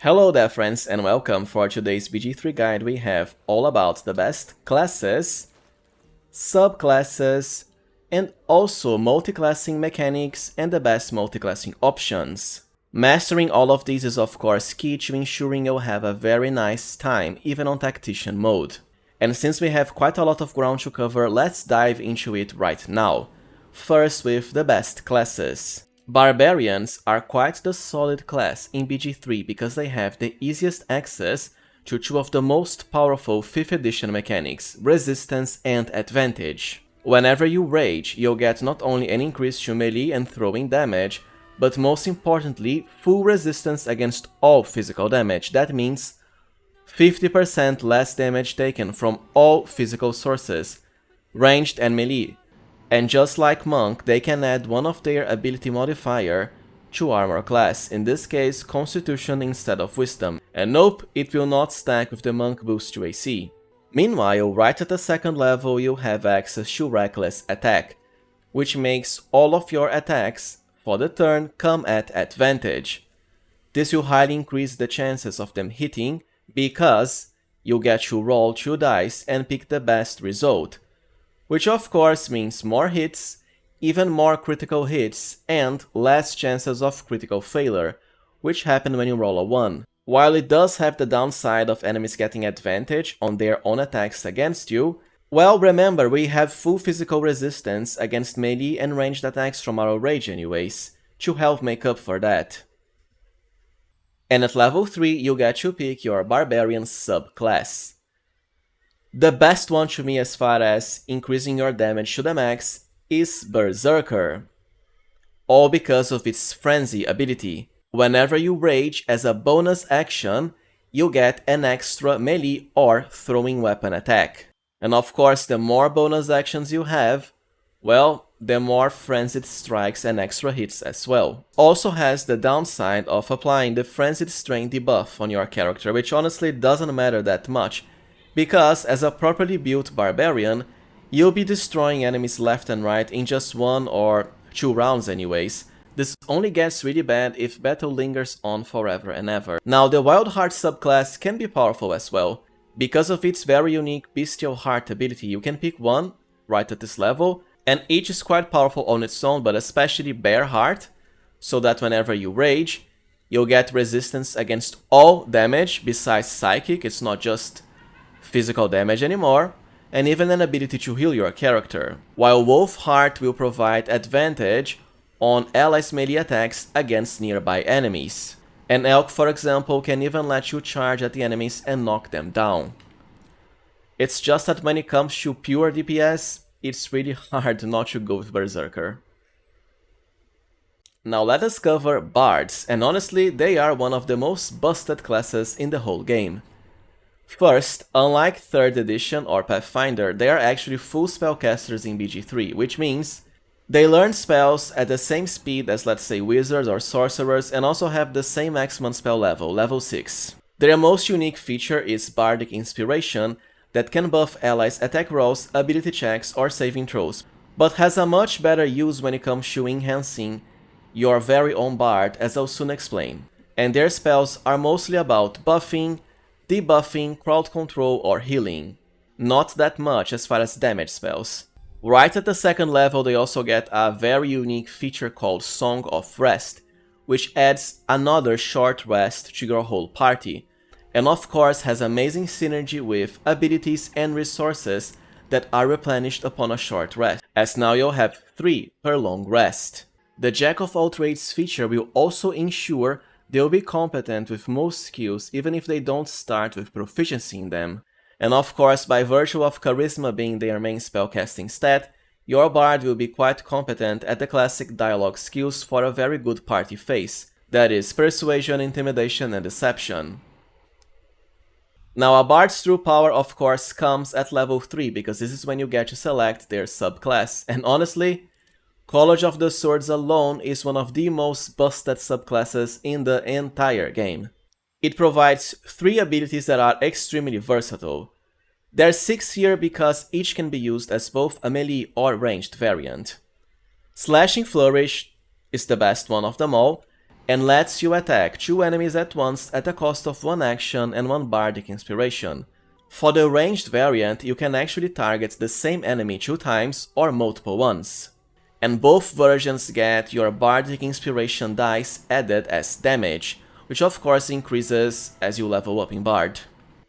Hello there friends and welcome. For today's BG3 guide we have all about the best classes, subclasses, and also multiclassing mechanics and the best multiclassing options. Mastering all of these is of course key to ensuring you'll have a very nice time even on Tactician mode. And since we have quite a lot of ground to cover, let's dive into it right now. First with the best classes. Barbarians are quite the solid class in BG3 because they have the easiest access to two of the most powerful 5th edition mechanics, Resistance and Advantage. Whenever you rage, you'll get not only an increase to melee and throwing damage, but most importantly, full resistance against all physical damage. That means 50% less damage taken from all physical sources, ranged and melee. And just like Monk, they can add one of their ability modifier to armor class, in this case Constitution instead of Wisdom. And nope, it will not stack with the Monk boost to AC. Meanwhile, right at the second level you have access to Reckless Attack, which makes all of your attacks for the turn come at advantage. This will highly increase the chances of them hitting because you get to roll 2 dice and pick the best result. Which of course means more hits, even more critical hits, and less chances of critical failure, which happen when you roll a 1. While it does have the downside of enemies getting advantage on their own attacks against you, well, remember we have full physical resistance against melee and ranged attacks from our rage anyways, to help make up for that. And at level 3 you get to pick your Barbarian subclass. The best one to me as far as increasing your damage to the max is Berserker. All because of its Frenzy ability. Whenever you rage as a bonus action, you get an extra melee or throwing weapon attack. And of course the more bonus actions you have, well, the more frenzied strikes and extra hits as well. Also has the downside of applying the Frenzied Strain debuff on your character, which honestly doesn't matter that much, because as a properly built Barbarian, you'll be destroying enemies left and right in just 1 or 2 rounds anyways. This only gets really bad if battle lingers on forever and ever. Now the Wild Heart subclass can be powerful as well. Because of its very unique Bestial Heart ability, you can pick one right at this level, and each is quite powerful on its own, but especially Bear Heart, so that whenever you rage, you'll get resistance against all damage besides Psychic. It's not just physical damage anymore, and even an ability to heal your character, while Wolf Heart will provide advantage on allies' melee attacks against nearby enemies. And Elk, for example, can even let you charge at the enemies and knock them down. It's just that when it comes to pure DPS, it's really hard not to go with Berserker. Now let us cover Bards, and honestly they are one of the most busted classes in the whole game. First, unlike 3rd edition or Pathfinder, they are actually full spellcasters in BG3, which means they learn spells at the same speed as, let's say, wizards or sorcerers, and also have the same maximum spell level, level 6. Their most unique feature is Bardic Inspiration, that can buff allies' attack rolls, ability checks, or saving throws, but has a much better use when it comes to enhancing your very own bard, as I'll soon explain. And their spells are mostly about buffing, debuffing, crowd control, or healing. Not that much as far as damage spells. Right at the second level they also get a very unique feature called Song of Rest, which adds another short rest to your whole party, and of course has amazing synergy with abilities and resources that are replenished upon a short rest, as now you'll have 3 per long rest. The Jack of all trades feature will also ensure they'll be competent with most skills even if they don't start with proficiency in them. And of course, by virtue of Charisma being their main spellcasting stat, your bard will be quite competent at the classic dialogue skills for a very good party phase, that is Persuasion, Intimidation and Deception. Now a bard's true power of course comes at level 3, because this is when you get to select their subclass, and honestly, College of the Swords alone is one of the most busted subclasses in the entire game. It provides 3 abilities that are extremely versatile. There's 6 here because each can be used as both a melee or ranged variant. Slashing Flourish is the best one of them all, and lets you attack 2 enemies at once at a cost of 1 action and 1 bardic inspiration. For the ranged variant, you can actually target the same enemy 2 times or multiple ones. And both versions get your bardic inspiration dice added as damage, which of course increases as you level up in Bard.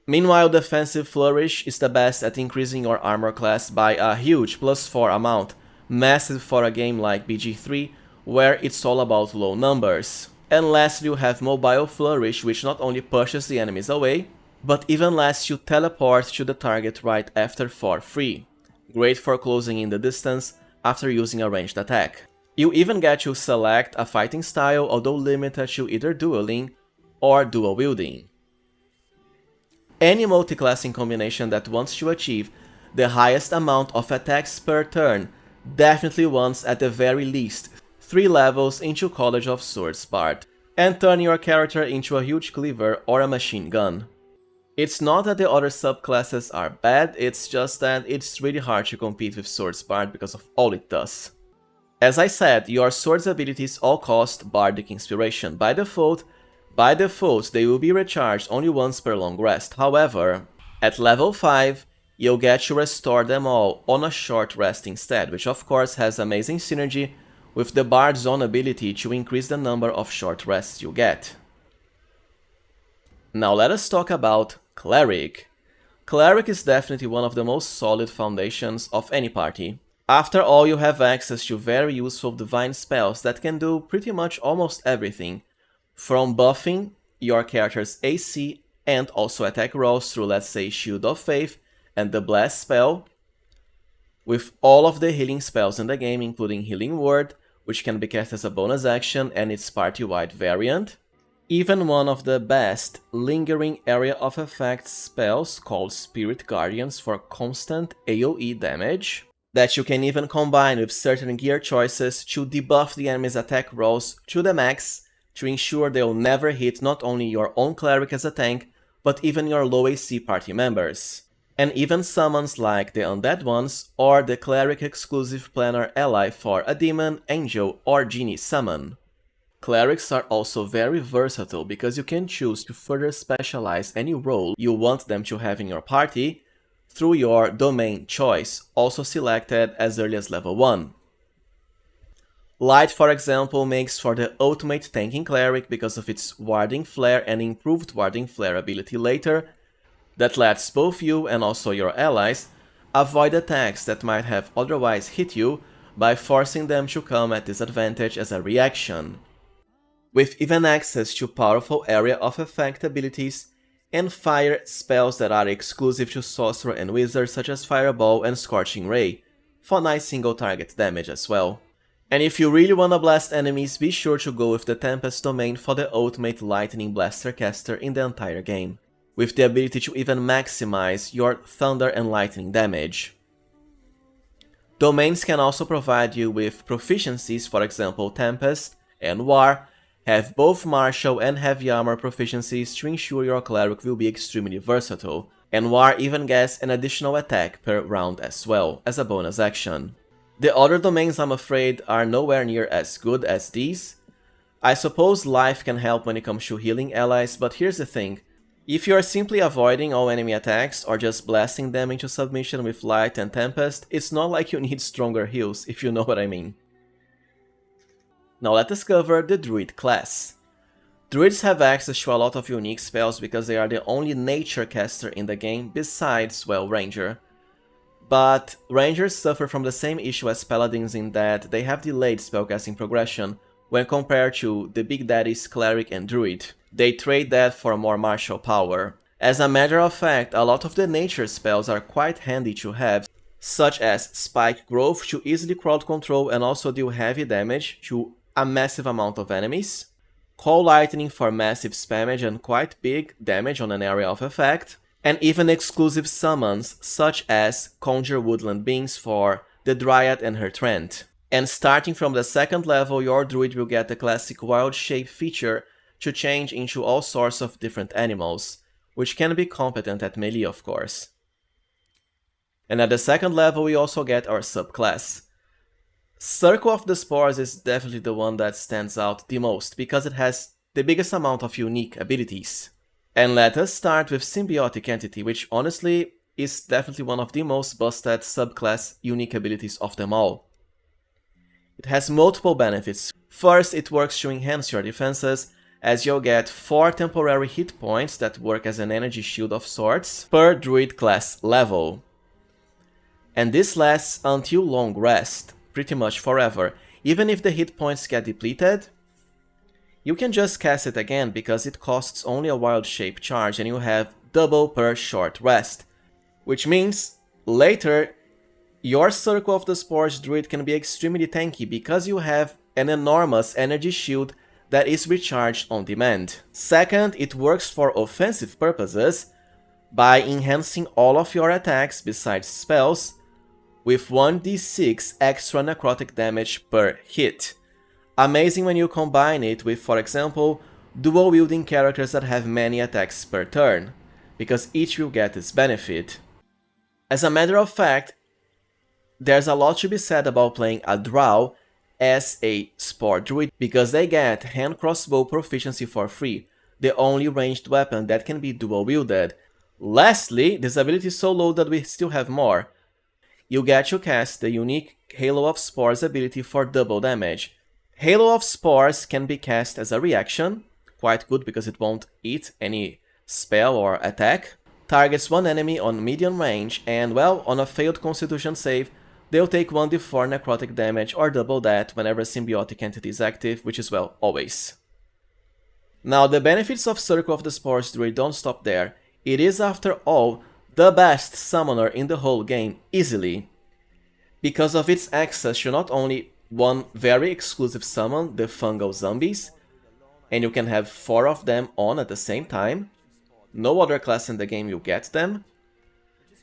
Meanwhile, Defensive Flourish is the best at increasing your armor class by a huge +4 amount, massive for a game like BG3, where it's all about low numbers. And lastly, you have Mobile Flourish, which not only pushes the enemies away, but even lets you teleport to the target right after for free. Great for closing in the distance after using a ranged attack. You even get to select a fighting style, although limited to either dueling or dual wielding. Any multiclassing combination that wants to achieve the highest amount of attacks per turn definitely wants at the very least 3 levels into College of Swords Bard, and turn your character into a huge cleaver or a machine gun. It's not that the other subclasses are bad, it's just that it's really hard to compete with Swords Bard because of all it does. As I said, your swords abilities all cost Bardic Inspiration. By default, they will be recharged only once per long rest. However, at level 5, you'll get to restore them all on a short rest instead, which of course has amazing synergy with the Bard's own ability to increase the number of short rests you get. Now let us talk about Cleric. Cleric is definitely one of the most solid foundations of any party. After all, you have access to very useful divine spells that can do pretty much almost everything, from buffing your character's AC and also attack rolls through, let's say, Shield of Faith and the Blast spell, with all of the healing spells in the game, including Healing Word, which can be cast as a bonus action and its party-wide variant. Even one of the best lingering area of effect spells called Spirit Guardians for constant AoE damage, that you can even combine with certain gear choices to debuff the enemy's attack rolls to the max to ensure they'll never hit not only your own cleric as a tank, but even your low AC party members. And even summons like the Undead Ones or the cleric exclusive planar ally for a demon, angel or genie summon. Clerics are also very versatile because you can choose to further specialize any role you want them to have in your party through your domain choice, also selected as early as level 1. Light, for example, makes for the ultimate tanking cleric because of its warding flare and improved warding flare ability later, that lets both you and also your allies avoid attacks that might have otherwise hit you by forcing them to come at disadvantage as a reaction. With even access to powerful area of effect abilities and fire spells that are exclusive to Sorcerer and Wizard, such as Fireball and Scorching Ray, for nice single target damage as well. And if you really wanna blast enemies, be sure to go with the Tempest domain for the ultimate Lightning Blaster caster in the entire game, with the ability to even maximize your Thunder and Lightning damage. Domains can also provide you with proficiencies, for example Tempest and War, have both martial and heavy armor proficiencies to ensure your cleric will be extremely versatile, and War even gets an additional attack per round as well, as a bonus action. The other domains, I'm afraid, are nowhere near as good as these. I suppose Life can help when it comes to healing allies, but here's the thing. If you are simply avoiding all enemy attacks or just blasting them into submission with Light and Tempest, it's not like you need stronger heals, if you know what I mean. Now let us cover the Druid class. Druids have access to a lot of unique spells because they are the only nature caster in the game besides, well, Ranger. But Rangers suffer from the same issue as Paladins in that they have delayed spellcasting progression when compared to the Big Daddies Cleric and Druid. They trade that for more martial power. As a matter of fact, a lot of the nature spells are quite handy to have, such as Spike Growth to easily crowd control and also deal heavy damage to a massive amount of enemies, Call Lightning for massive spammage and quite big damage on an area of effect, and even exclusive summons such as Conjure Woodland Beings for the Dryad and her Trent. And starting from the 2nd level, your Druid will get the classic Wild Shape feature to change into all sorts of different animals, which can be competent at melee of course. And at the 2nd level we also get our subclass. Circle of the Spores is definitely the one that stands out the most, because it has the biggest amount of unique abilities. And let us start with Symbiotic Entity, which honestly is definitely one of the most busted subclass unique abilities of them all. It has multiple benefits. First, it works to enhance your defenses, as you'll get 4 temporary hit points that work as an energy shield of sorts per Druid class level. And this lasts until long rest, pretty much forever. Even if the hit points get depleted, you can just cast it again because it costs only a wild shape charge and you have double per short rest. Which means later your Circle of the Spores Druid can be extremely tanky because you have an enormous energy shield that is recharged on demand. Second, it works for offensive purposes by enhancing all of your attacks besides spells with 1d6 extra necrotic damage per hit. Amazing when you combine it with, for example, dual wielding characters that have many attacks per turn, because each will get this benefit. As a matter of fact, there's a lot to be said about playing a Drow as a Spore Druid, because they get hand crossbow proficiency for free, the only ranged weapon that can be dual wielded. Lastly, this ability is so low that we still have more. You get to cast the unique Halo of Spores ability for double damage. Halo of Spores can be cast as a reaction, quite good because it won't eat any spell or attack. Targets one enemy on medium range and, well, on a failed Constitution save, they'll take 1d4 necrotic damage or double that whenever Symbiotic Entity is active, which is, well, always. Now, the benefits of Circle of the Spores Druid don't stop there. It is, after all, the best summoner in the whole game, easily. Because of its access to not only one very exclusive summon, the Fungal Zombies, and you can have 4 of them on at the same time. No other class in the game will get them.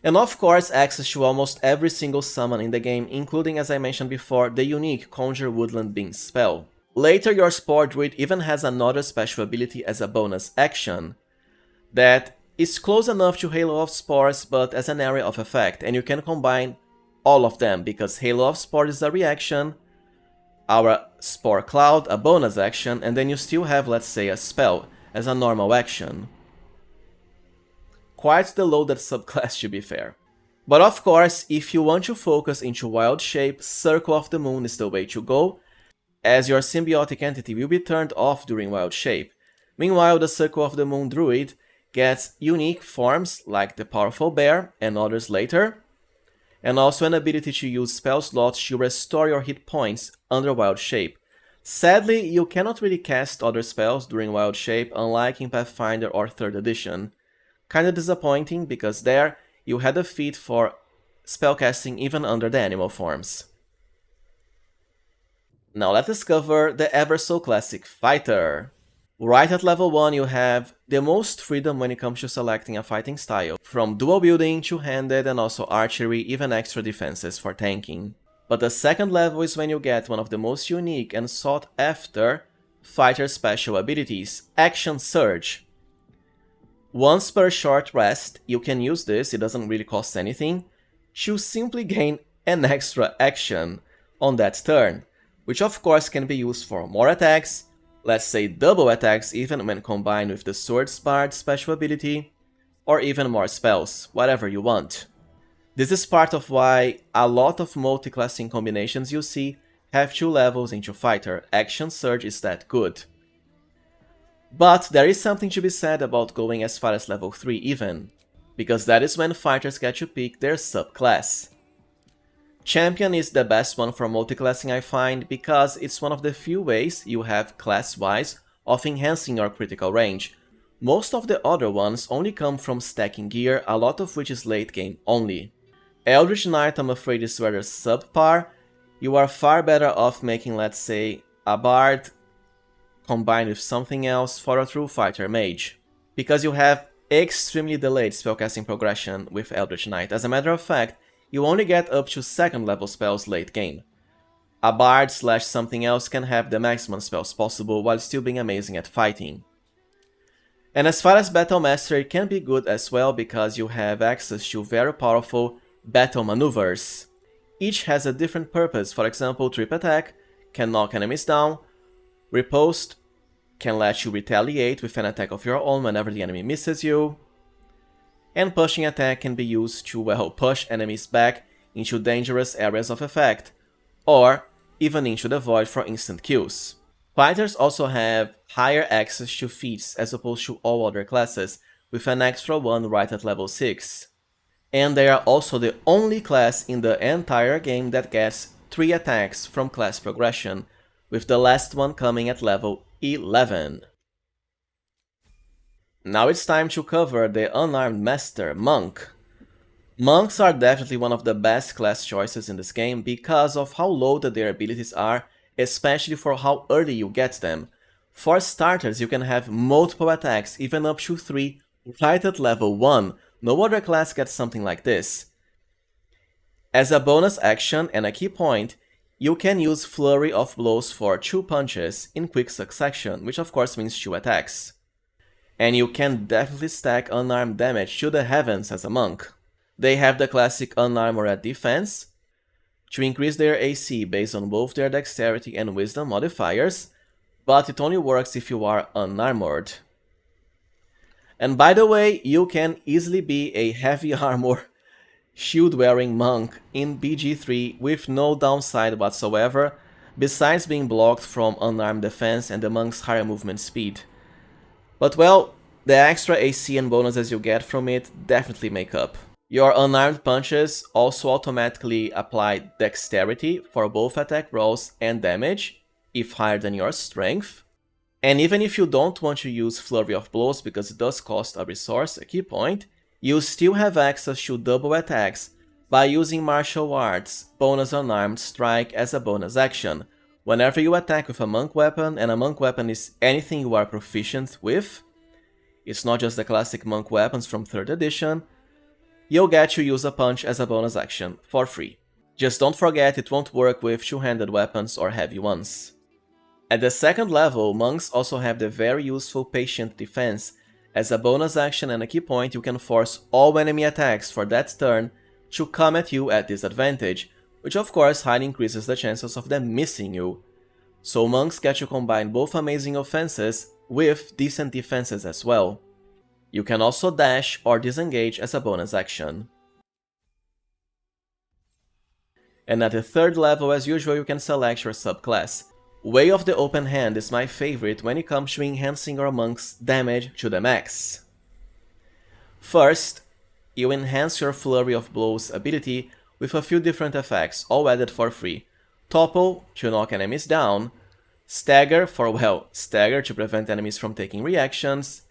And of course, access to almost every single summon in the game, including, as I mentioned before, the unique Conjure Woodland Beans spell. Later, your Spore Druid even has another special ability as a bonus action that is close enough to Halo of Spores, but as an area of effect, and you can combine all of them, because Halo of Spores is a reaction, our Spore Cloud a bonus action, and then you still have, let's say, a spell as a normal action. Quite the loaded subclass, to be fair. But of course, if you want to focus into wild shape, Circle of the Moon is the way to go, as your Symbiotic Entity will be turned off during wild shape. Meanwhile, the Circle of the Moon Druid gets unique forms like the Powerful Bear and others later, and also an ability to use spell slots to restore your hit points under wild shape. Sadly, you cannot really cast other spells during wild shape, unlike in Pathfinder or 3rd edition. Kinda disappointing, because there you had a feat for spellcasting even under the animal forms. Now let us cover the ever so classic Fighter. Right at level 1 you have the most freedom when it comes to selecting a fighting style, from dual wielding, two-handed, and also archery, even extra defenses for tanking. But the second level is when you get one of the most unique and sought after fighter special abilities, Action Surge. Once per short rest, you can use this, it doesn't really cost anything, to simply gain an extra action on that turn, which of course can be used for more attacks, let's say double attacks even when combined with the Swords Bard special ability, or even more spells, whatever you want. This is part of why a lot of multiclassing combinations you see have 2 levels into Fighter. Action Surge is that good. But there is something to be said about going as far as level 3 even, because that is when fighters get to pick their subclass. Champion is the best one for multiclassing, I find, because it's one of the few ways you have class-wise of enhancing your critical range. Most of the other ones only come from stacking gear, a lot of which is late game only. Eldritch Knight, I'm afraid, is rather subpar. You are far better off making, let's say, a Bard combined with something else for a true fighter mage, because you have extremely delayed spellcasting progression with Eldritch Knight. As a matter of fact, you only get up to 2nd level spells late game. A Bard / something else can have the maximum spells possible while still being amazing at fighting. And as far as Battle Master, it can be good as well, because you have access to very powerful battle maneuvers. Each has a different purpose. For example, Trip Attack can knock enemies down, Riposte can let you retaliate with an attack of your own whenever the enemy misses you, and Pushing Attack can be used to, well, push enemies back into dangerous areas of effect, or even into the void for instant kills. Fighters also have higher access to feats as opposed to all other classes, with an extra one right at level 6. And they are also the only class in the entire game that gets 3 attacks from class progression, with the last one coming at level 11. Now it's time to cover the Unarmed Master, Monk. Monks are definitely one of the best class choices in this game because of how loaded their abilities are, especially for how early you get them. For starters, you can have multiple attacks, even up to 3, right at level 1. No other class gets something like this. As a bonus action and a key point, you can use Flurry of Blows for 2 punches in quick succession, which of course means 2 attacks. And you can definitely stack unarmed damage to the heavens as a monk. They have the classic Unarmored Defense, to increase their AC based on both their Dexterity and Wisdom modifiers, but it only works if you are unarmored. And by the way, you can easily be a heavy armor, shield-wearing monk in BG3 with no downside whatsoever, besides being blocked from unarmed defense and the monk's higher movement speed. But well, the extra AC and bonuses you get from it definitely make up. Your unarmed punches also automatically apply Dexterity for both attack rolls and damage, if higher than your strength. And even if you don't want to use Flurry of Blows because it does cost a resource, a key point, you still have access to double attacks by using Martial Arts Bonus Unarmed Strike as a bonus action. Whenever you attack with a monk weapon, and a monk weapon is anything you are proficient with, it's not just the classic monk weapons from 3rd edition, you'll get to use a punch as a bonus action, for free. Just don't forget it won't work with two-handed weapons or heavy ones. At the 2nd level, monks also have the very useful Patient Defense. As a bonus action and a key point, you can force all enemy attacks for that turn to come at you at disadvantage, which of course highly increases the chances of them missing you. So monks get to combine both amazing offenses with decent defenses as well. You can also dash or disengage as a bonus action. And at the 3rd level, as usual, you can select your subclass. Way of the Open Hand is my favorite when it comes to enhancing your monk's damage to the max. First, you enhance your Flurry of Blows ability with a few different effects, all added for free. Topple, to knock enemies down. Stagger, for, well, stagger to prevent enemies from taking reactions.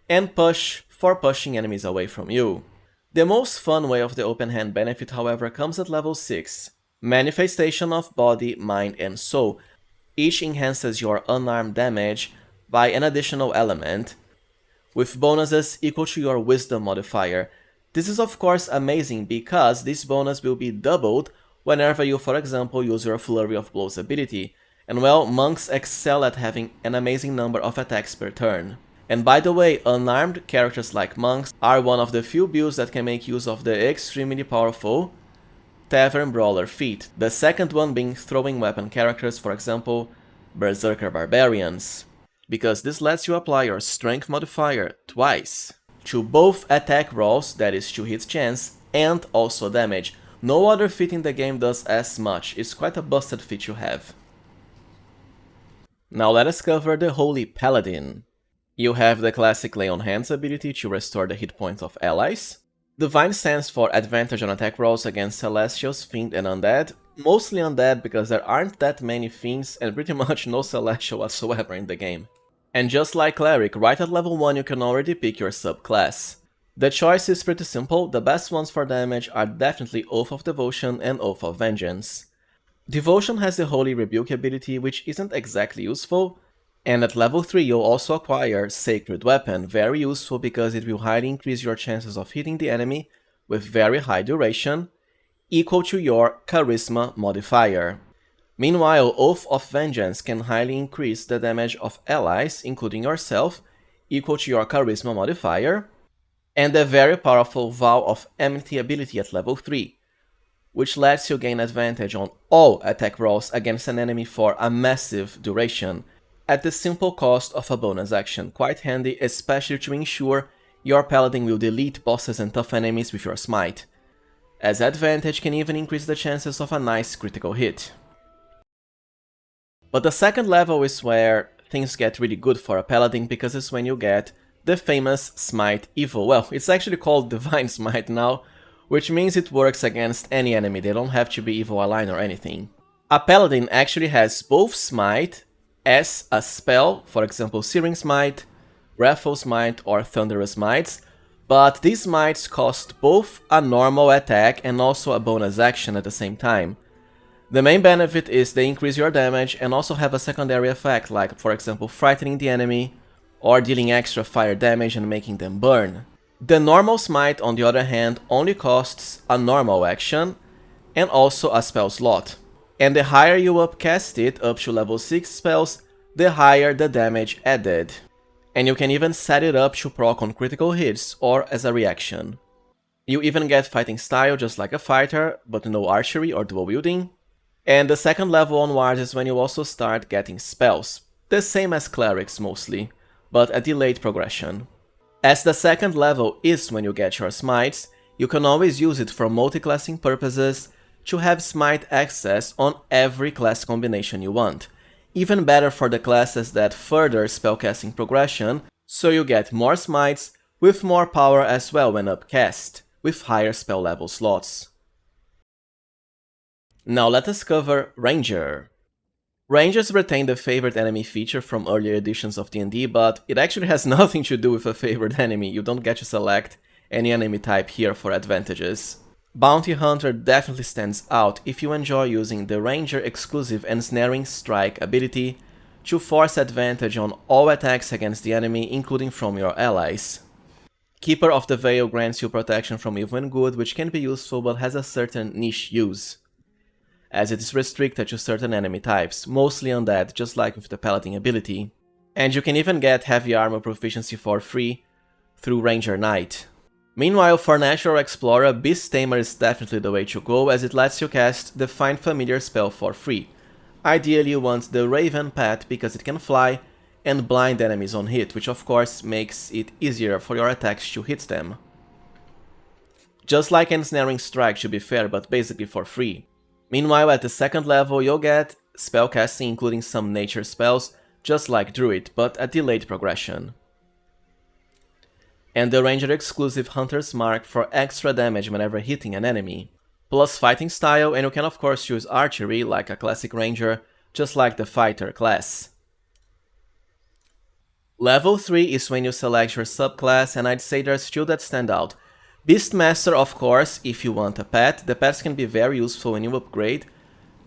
And Push, for pushing enemies away from you. The most fun way of the Open Hand benefit, however, comes at level 6. Manifestation of Body, Mind and Soul. Each enhances your unarmed damage by an additional element, with bonuses equal to your Wisdom modifier. This is of course amazing because this bonus will be doubled whenever you, for example, use your Flurry of Blows ability. And well, monks excel at having an amazing number of attacks per turn. And by the way, unarmed characters like monks are one of the few builds that can make use of the extremely powerful Tavern Brawler feat, the second one being throwing weapon characters, for example, Berserker Barbarians, because this lets you apply your strength modifier twice, to both attack rolls, that is to hit chance, and also damage. No other feat in the game does as much, it's quite a busted feat to have. Now let us cover the Holy Paladin. You have the classic Lay on Hands ability to restore the hit points of allies. Divine stands for advantage on attack rolls against Celestials, Fiend and Undead. Mostly Undead because there aren't that many Fiends and pretty much no Celestial whatsoever in the game. And just like Cleric, right at level 1 you can already pick your subclass. The choice is pretty simple, the best ones for damage are definitely Oath of Devotion and Oath of Vengeance. Devotion has the Holy Rebuke ability, which isn't exactly useful, and at level 3 you'll also acquire Sacred Weapon, very useful because it will highly increase your chances of hitting the enemy with very high duration, equal to your Charisma modifier. Meanwhile, Oath of Vengeance can highly increase the damage of allies, including yourself, equal to your Charisma modifier, and the very powerful Vow of Enmity ability at level 3. which lets you gain advantage on all attack rolls against an enemy for a massive duration, at the simple cost of a bonus action. Quite handy, especially to ensure your Paladin will delete bosses and tough enemies with your smite, as advantage can even increase the chances of a nice critical hit. But the second level is where things get really good for a Paladin, because it's when you get the famous Smite Evil. Well, it's actually called Divine Smite now, which means it works against any enemy, they don't have to be evil aligned or anything. A Paladin actually has both Smite as a spell, for example Searing Smite, Wrathful Smite or Thunderous Smites, but these smites cost both a normal attack and also a bonus action at the same time. The main benefit is they increase your damage and also have a secondary effect, like for example frightening the enemy or dealing extra fire damage and making them burn. The normal smite, on the other hand, only costs a normal action and also a spell slot. And the higher you upcast it, up to level 6 spells, the higher the damage added. And you can even set it up to proc on critical hits or as a reaction. You even get fighting style just like a fighter, but no archery or dual wielding. And the second level onwards is when you also start getting spells, the same as clerics mostly, but a delayed progression. As the second level is when you get your smites, you can always use it for multiclassing purposes to have smite access on every class combination you want. Even better for the classes that further spellcasting progression, so you get more smites with more power as well when upcast, with higher spell level slots. Now let us cover Ranger. Rangers retain the favorite enemy feature from earlier editions of D&D, but it actually has nothing to do with a favorite enemy. You don't get to select any enemy type here for advantages. Bounty Hunter definitely stands out if you enjoy using the Ranger exclusive Ensnaring Strike ability to force advantage on all attacks against the enemy, including from your allies. Keeper of the Veil grants you protection from evil and good, which can be useful but has a certain niche use, as it is restricted to certain enemy types, mostly undead, just like with the Paladin ability. And you can even get heavy armor proficiency for free through Ranger Knight. Meanwhile, for Natural Explorer, Beast Tamer is definitely the way to go, as it lets you cast the Find Familiar spell for free. Ideally you want the Raven Path because it can fly and blind enemies on hit, which of course makes it easier for your attacks to hit them. Just like Ensnaring Strike, to be fair, but basically for free. Meanwhile, at the second level you'll get spellcasting, including some nature spells, just like Druid, but a delayed progression. And the Ranger exclusive Hunter's Mark for extra damage whenever hitting an enemy, plus fighting style, and you can of course use archery like a classic Ranger, just like the fighter class. Level 3 is when you select your subclass, and I'd say there's two that stand out. Beastmaster, of course, if you want a pet. The pets can be very useful when you upgrade,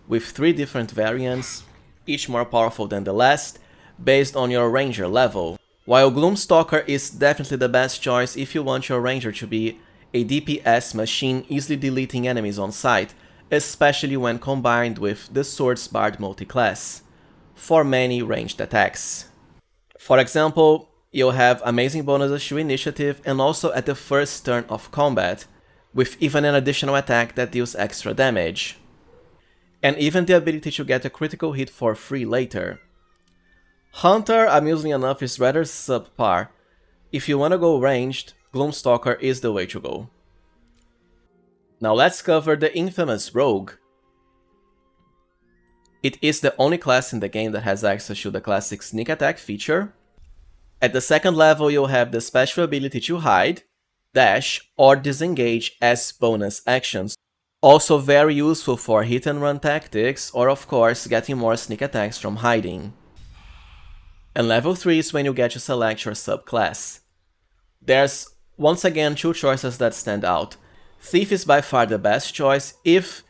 with 3 different variants, each more powerful than the last, based on your Ranger level. While Gloomstalker is definitely the best choice if you want your Ranger to be a DPS machine, easily deleting enemies on sight, especially when combined with the Swords Bard multiclass, for many ranged attacks. For example, you'll have amazing bonuses to initiative and also at the first turn of combat, with even an additional attack that deals extra damage. And even the ability to get a critical hit for free later. Hunter, amusingly enough, is rather subpar. If you wanna go ranged, Gloomstalker is the way to go. Now let's cover the infamous Rogue. It is the only class in the game that has access to the classic sneak attack feature. At the second level you'll have the special ability to hide, dash, or disengage as bonus actions. Also very useful for hit and run tactics, or of course getting more sneak attacks from hiding. And level 3 is when you get to select your subclass. There's once again 2 choices that stand out. Thief is by far the best choice if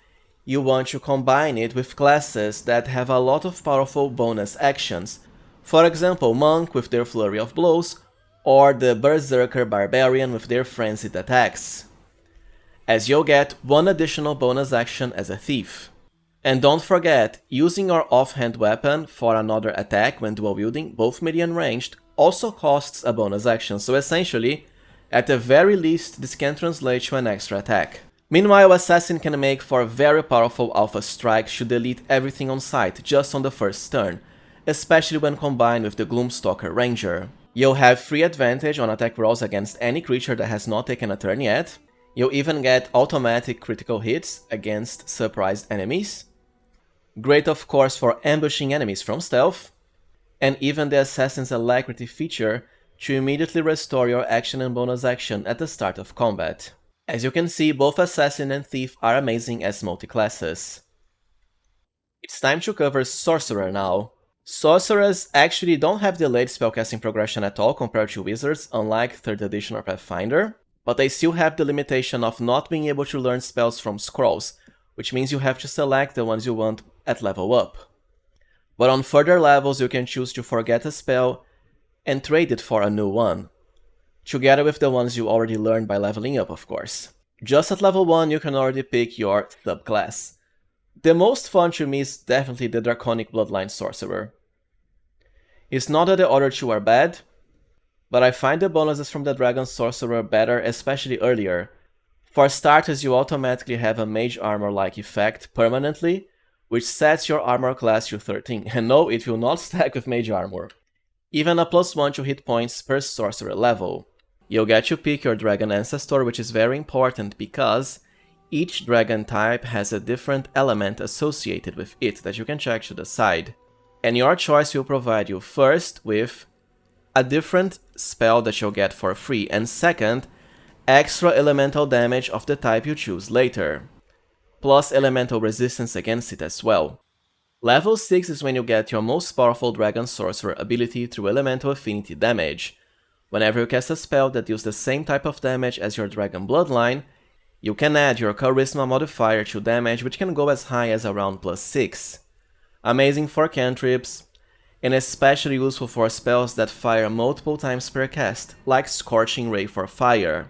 you want to combine it with classes that have a lot of powerful bonus actions. For example, Monk with their Flurry of Blows, or the Berserker Barbarian with their Frenzied attacks, as you'll get 1 additional bonus action as a Thief. And don't forget, using your offhand weapon for another attack when dual wielding, both melee and ranged, also costs a bonus action, so essentially, at the very least, this can translate to an extra attack. Meanwhile, Assassin can make for very powerful alpha strike should delete everything on sight just on the first turn, especially when combined with the Gloomstalker Ranger. You'll have free advantage on attack rolls against any creature that has not taken a turn yet. You'll even get automatic critical hits against surprised enemies. Great of course for ambushing enemies from stealth. And even the Assassin's Alacrity feature to immediately restore your action and bonus action at the start of combat. As you can see, both Assassin and Thief are amazing as multi-classes. It's time to cover Sorcerer now. Sorcerers actually don't have delayed spellcasting progression at all compared to Wizards, unlike 3rd edition or Pathfinder, but they still have the limitation of not being able to learn spells from scrolls, which means you have to select the ones you want at level up. But on further levels you can choose to forget a spell and trade it for a new one, together with the ones you already learned by leveling up, of course. Just at level 1 you can already pick your subclass. The most fun to me is definitely the Draconic Bloodline Sorcerer. It's not that the other two are bad, but I find the bonuses from the Dragon Sorcerer better, especially earlier. For starters, you automatically have a Mage Armor-like effect permanently, which sets your armor class to 13, and no, it will not stack with Mage Armor. Even a +1 to hit points per Sorcerer level. You'll get to pick your Dragon Ancestor, which is very important because each dragon type has a different element associated with it that you can check to the side. And your choice will provide you first with a different spell that you'll get for free, and second, extra elemental damage of the type you choose later, plus elemental resistance against it as well. Level 6 is when you get your most powerful Dragon Sorcerer ability through elemental affinity damage. Whenever you cast a spell that deals the same type of damage as your Dragon Bloodline, you can add your Charisma modifier to damage, which can go as high as around +6. Amazing for cantrips, and especially useful for spells that fire multiple times per cast, like Scorching Ray for fire,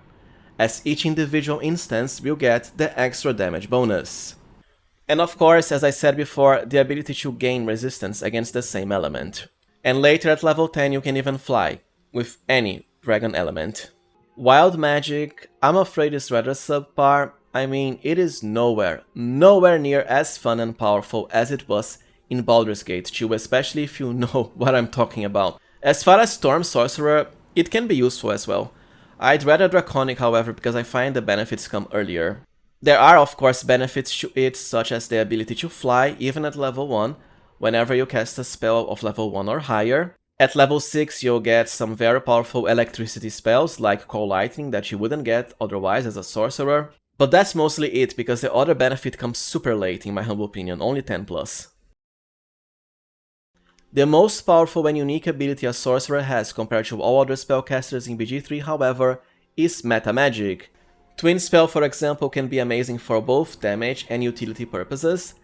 as each individual instance will get the extra damage bonus. And of course, as I said before, the ability to gain resistance against the same element. And later at level 10 you can even fly, with any dragon element. Wild Magic, I'm afraid is rather subpar. I mean, it is nowhere near as fun and powerful as it was in Baldur's Gate 2, especially if you know what I'm talking about. As far as Storm Sorcerer, it can be useful as well. I'd rather Draconic, however, because I find the benefits come earlier. There are of course benefits to it, such as the ability to fly even at level 1, whenever you cast a spell of level 1 or higher. At level 6 you'll get some very powerful electricity spells like Cold Lightning that you wouldn't get otherwise as a sorcerer. But that's mostly it, because the other benefit comes super late in my humble opinion, only 10+. The most powerful and unique ability a sorcerer has compared to all other spellcasters in BG3, however, is MetaMagic. Twin Spell, for example, can be amazing for both damage and utility purposes,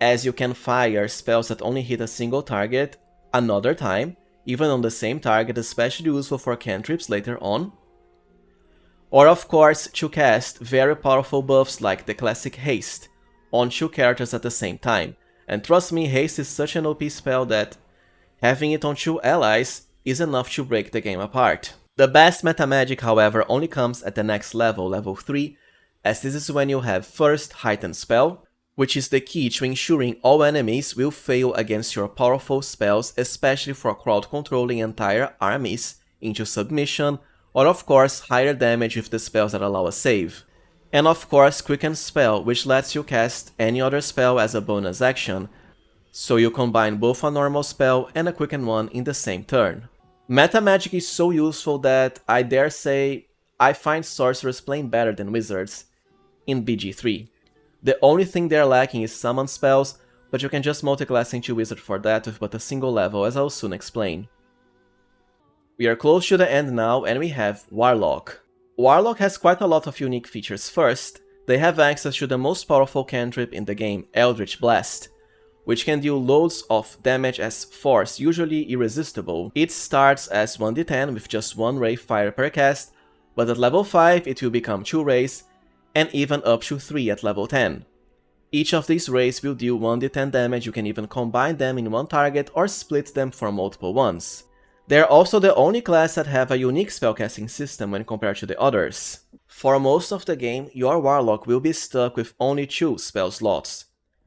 as you can fire spells that only hit a single target another time, even on the same target, especially useful for cantrips later on. Or of course, to cast very powerful buffs like the classic Haste on 2 characters at the same time. And trust me, Haste is such an OP spell that having it on 2 allies is enough to break the game apart. The best MetaMagic, however, only comes at the next level, level 3, as this is when you have first Heightened Spell, which is the key to ensuring all enemies will fail against your powerful spells, especially for crowd controlling entire armies into submission, or of course higher damage with the spells that allow a save. And of course Quicken Spell, which lets you cast any other spell as a bonus action, so you combine both a normal spell and a quicken one in the same turn. MetaMagic is so useful that I dare say I find sorcerers playing better than wizards in BG3. The only thing they're lacking is summon spells, but you can just multiclass into wizard for that with but a single level, as I'll soon explain. We are close to the end now, and we have Warlock. Warlock has quite a lot of unique features. First, they have access to the most powerful cantrip in the game, Eldritch Blast, which can deal loads of damage as force, usually irresistible. It starts as 1d10 with just 1 ray fire per cast, but at level 5 it will become 2 rays, and even up to 3 at level 10. Each of these rays will deal 1d10 damage. You can even combine them in one target or split them for multiple ones. They're also the only class that have a unique spellcasting system when compared to the others. For most of the game, your Warlock will be stuck with only 2 spell slots.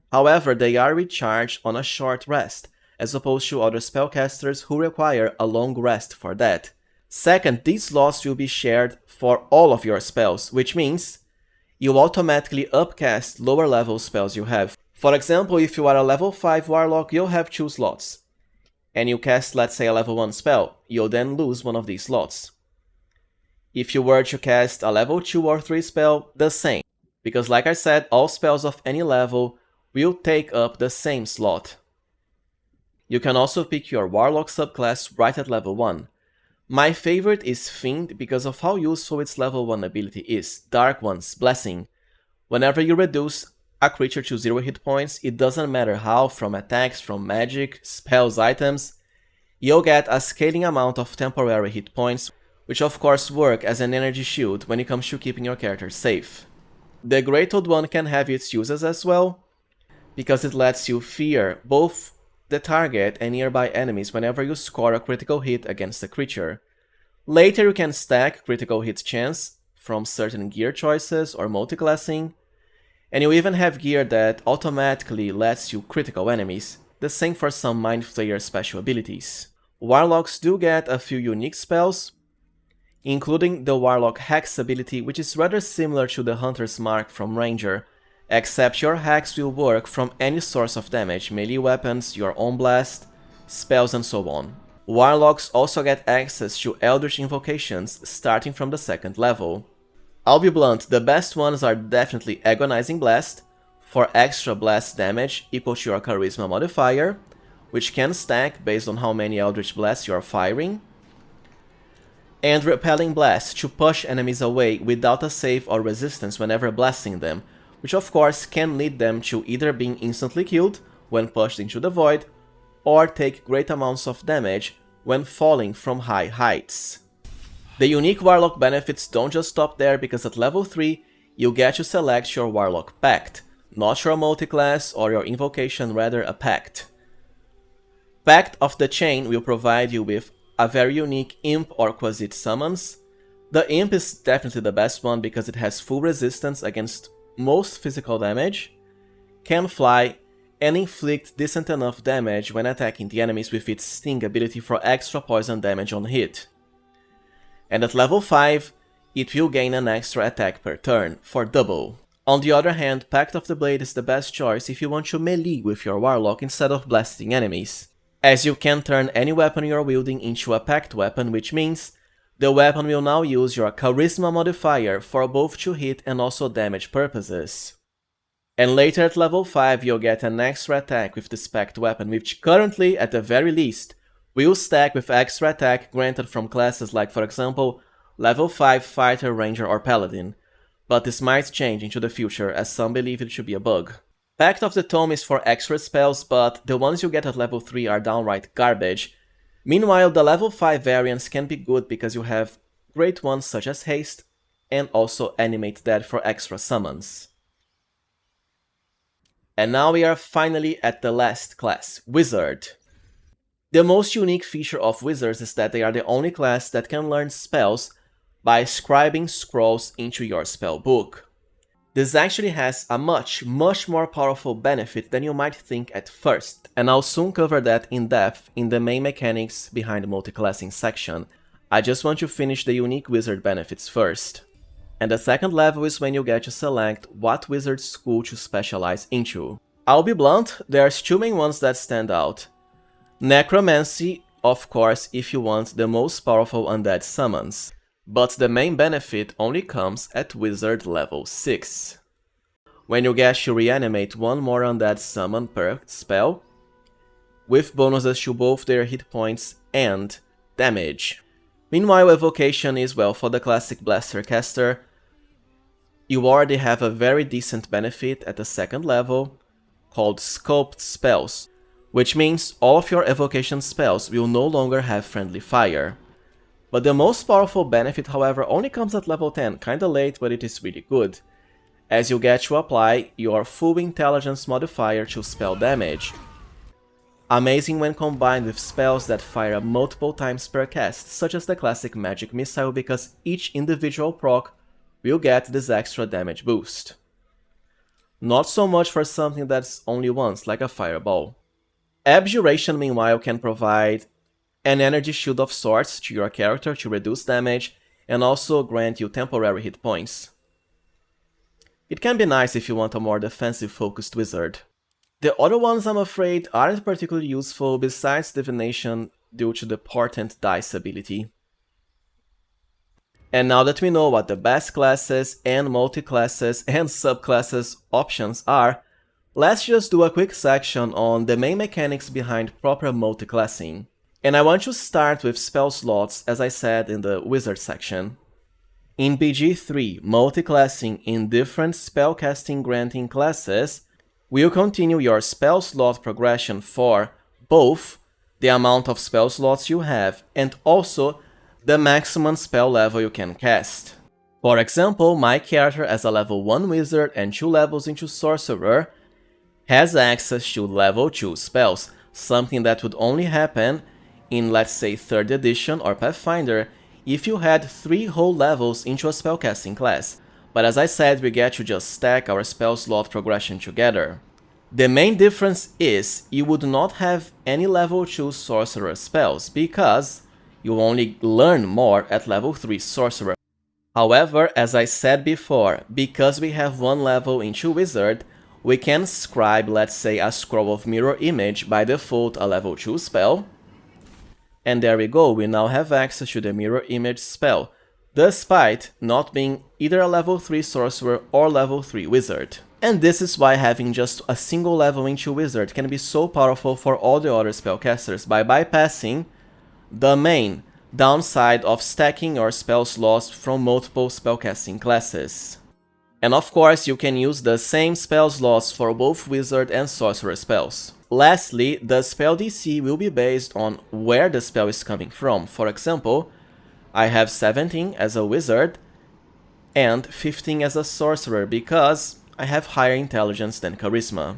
However, they are recharged on a short rest, as opposed to other spellcasters who require a long rest for that. Second, these slots will be shared for all of your spells, which means you automatically upcast lower level spells you have. For example, if you are a level 5 Warlock, you'll have 2 slots. And you cast, let's say, a level 1 spell, you'll then lose one of these slots. If you were to cast a level 2 or 3 spell, the same. Because like I said, all spells of any level will take up the same slot. You can also pick your Warlock subclass right at level 1. My favorite is Fiend because of how useful its level 1 ability is, Dark One's Blessing. Whenever you reduce a creature to 0 hit points, it doesn't matter how, from attacks, from magic, spells, items, you'll get a scaling amount of temporary hit points, which of course work as an energy shield when it comes to keeping your character safe. The Great Old One can have its uses as well, because it lets you fear both the target and nearby enemies whenever you score a critical hit against a creature. Later you can stack critical hit chance from certain gear choices or multiclassing, and you even have gear that automatically lets you critical enemies, the same for some Mind Flayer special abilities. Warlocks do get a few unique spells, including the Warlock Hex ability, which is rather similar to the Hunter's Mark from Ranger, except your Hex will work from any source of damage, melee weapons, your own blast, spells and so on. Warlocks also get access to Eldritch Invocations starting from the 2nd level. I'll be blunt, the best ones are definitely Agonizing Blast, for extra blast damage equal to your Charisma modifier, which can stack based on how many Eldritch Blasts you are firing, and Repelling Blast to push enemies away without a save or resistance whenever blasting them, which of course can lead them to either being instantly killed when pushed into the void, or take great amounts of damage when falling from high heights. The unique Warlock benefits don't just stop there, because at level 3 you get to select your Warlock Pact, not your multiclass or your invocation, rather a Pact. Pact of the Chain will provide you with a very unique Imp or Quasit summons. The Imp is definitely the best one because it has full resistance against most physical damage, can fly, and inflict decent enough damage when attacking the enemies with its Sting ability for extra poison damage on hit. And at level 5, it will gain an extra attack per turn, for double. On the other hand, Pact of the Blade is the best choice if you want to melee with your Warlock instead of blasting enemies, as you can turn any weapon you're wielding into a Pact weapon, which means the weapon will now use your Charisma modifier for both to hit and also damage purposes. And later at level 5 you'll get an extra attack with this Pact weapon, which currently, at the very least, will stack with extra attack granted from classes like, for example, level 5 Fighter, Ranger or Paladin, but this might change into the future as some believe it should be a bug. Pact of the Tome is for extra spells, but the ones you get at level 3 are downright garbage. Meanwhile, the level 5 variants can be good because you have great ones such as Haste, and also Animate Dead for extra summons. And now we are finally at the last class, Wizard. The most unique feature of Wizards is that they are the only class that can learn spells by scribing scrolls into your spell book. This actually has a much more powerful benefit than you might think at first, and I'll soon cover that in depth in the main mechanics behind the multiclassing section. I just want to finish the unique wizard benefits first. And the 2nd level is when you get to select what wizard school to specialize into. I'll be blunt, there's 2 main ones that stand out. Necromancy, of course, if you want the most powerful undead summons. But the main benefit only comes at Wizard level 6. When you get to reanimate 1 more undead summon per spell, with bonuses to both their hit points and damage. Meanwhile, Evocation is, well, for the classic Blaster caster, you already have a very decent benefit at the 2nd level, called Scoped Spells, which means all of your Evocation spells will no longer have friendly fire. But the most powerful benefit, however, only comes at level 10, kinda late, but it is really good, as you get to apply your full intelligence modifier to spell damage. Amazing when combined with spells that fire multiple times per cast, such as the classic Magic Missile, because each individual proc will get this extra damage boost. Not so much for something that's only once, like a fireball. Abjuration, meanwhile, can provide an energy shield of sorts to your character to reduce damage and also grant you temporary hit points. It can be nice if you want a more defensive focused wizard. The other ones, I'm afraid, aren't particularly useful besides divination due to the portent dice ability. And now that we know what the best classes and multi-classes and subclasses options are, let's just do a quick section on the main mechanics behind proper multiclassing. And I want to start with spell slots, as I said in the wizard section. In BG3, multiclassing in different spellcasting granting classes will continue your spell slot progression for both the amount of spell slots you have and also the maximum spell level you can cast. For example, my character as a level 1 wizard and 2 levels into sorcerer has access to level 2 spells, something that would only happen in, let's say, 3rd edition or Pathfinder if you had 3 whole levels into a spellcasting class. But as I said, we get to just stack our spell slot progression together. The main difference is you would not have any level 2 sorcerer spells because you only learn more at level 3 sorcerer. However, as I said before, because we have 1 level into wizard, we can scribe, let's say, a scroll of mirror image, by default a level 2 spell. And there we go, we now have access to the mirror image spell, despite not being either a level 3 sorcerer or level 3 wizard. And this is why having just a single level into wizard can be so powerful for all the other spellcasters by bypassing the main downside of stacking your spell slots from multiple spellcasting classes. And of course, you can use the same spell slots for both wizard and sorcerer spells. Lastly, the spell DC will be based on where the spell is coming from. For example, I have 17 as a wizard and 15 as a sorcerer because I have higher intelligence than charisma.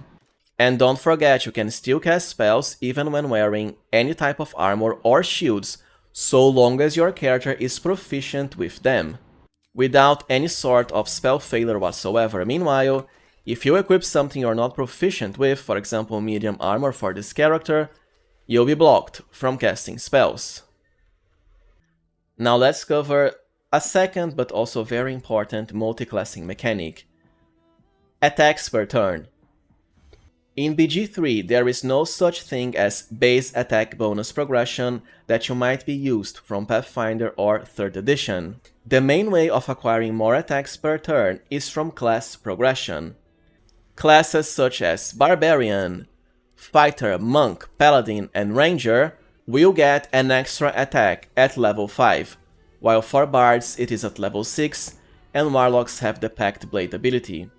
And don't forget, you can still cast spells even when wearing any type of armor or shields, so long as your character is proficient with them, without any sort of spell failure whatsoever. Meanwhile, if you equip something you're not proficient with, for example medium armor for this character, you'll be blocked from casting spells. Now let's cover a second but also very important multiclassing mechanic: attacks per turn. In BG3, there is no such thing as base attack bonus progression that you might be used from Pathfinder or 3rd edition. The main way of acquiring more attacks per turn is from class progression. Classes such as Barbarian, Fighter, Monk, Paladin, and Ranger will get an extra attack at level 5, while for Bards it is at level 6, and Warlocks have the Pact Blade ability.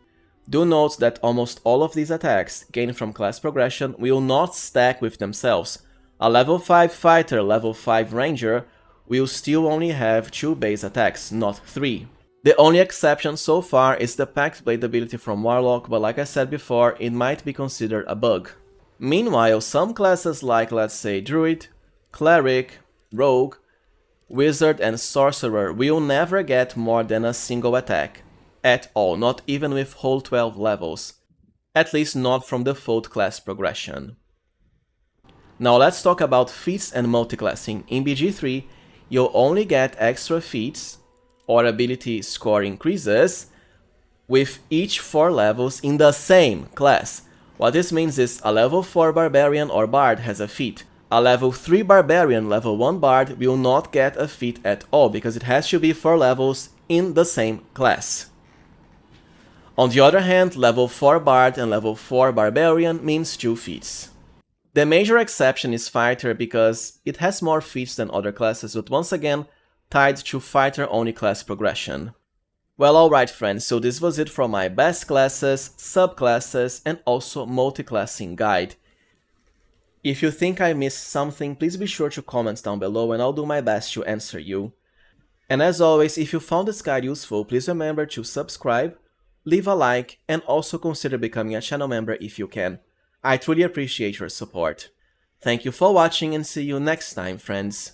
Do note that almost all of these attacks gained from class progression will not stack with themselves. A level 5 fighter, level 5 ranger will still only have 2 base attacks, not 3. The only exception so far is the Pact Blade ability from Warlock, but like I said before, it might be considered a bug. Meanwhile, some classes like, let's say, Druid, Cleric, Rogue, Wizard and Sorcerer will never get more than a single attack. At all, not even with whole 12 levels. At least not from default class progression. Now let's talk about feats and multiclassing. In BG3, you'll only get extra feats or ability score increases with each 4 levels in the same class. What this means is a level 4 Barbarian or Bard has a feat. A level 3 Barbarian, level 1 Bard will not get a feat at all because it has to be 4 levels in the same class. On the other hand, level 4 Bard and level 4 Barbarian means 2 feats. The major exception is Fighter because it has more feats than other classes, but once again, tied to Fighter-only class progression. Well, alright friends, so this was it for my best classes, subclasses, and also multiclassing guide. If you think I missed something, please be sure to comment down below and I'll do my best to answer you. And as always, if you found this guide useful, please remember to subscribe, leave a like, and also consider becoming a channel member if you can. I truly appreciate your support. Thank you for watching and see you next time, friends.